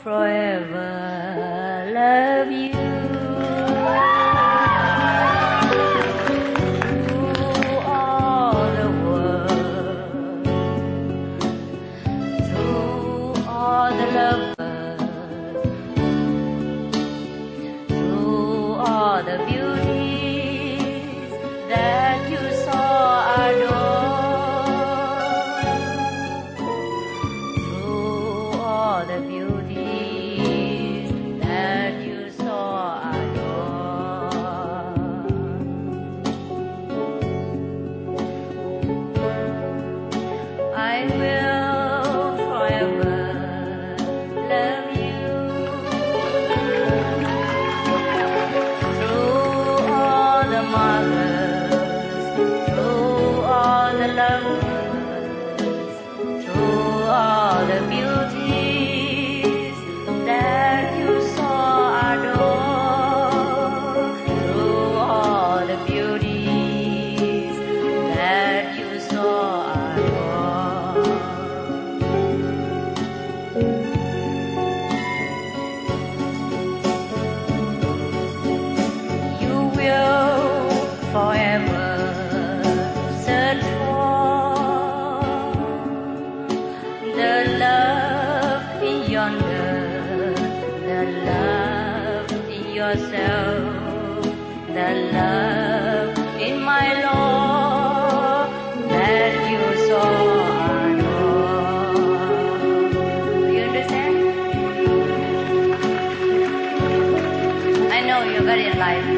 forever love you. To all the world, to all the lovers, to all the beauties that you saw adore, to all the beauties that you saw adore. I will forever love you. Through all the mothers, through all the lovers, through all the beauties that you saw adore, through all the beauties that you saw adore. You will forever search for the love beyond the love in yourself, the love in my Lord that you saw adore. Do you understand? I know you got it in life.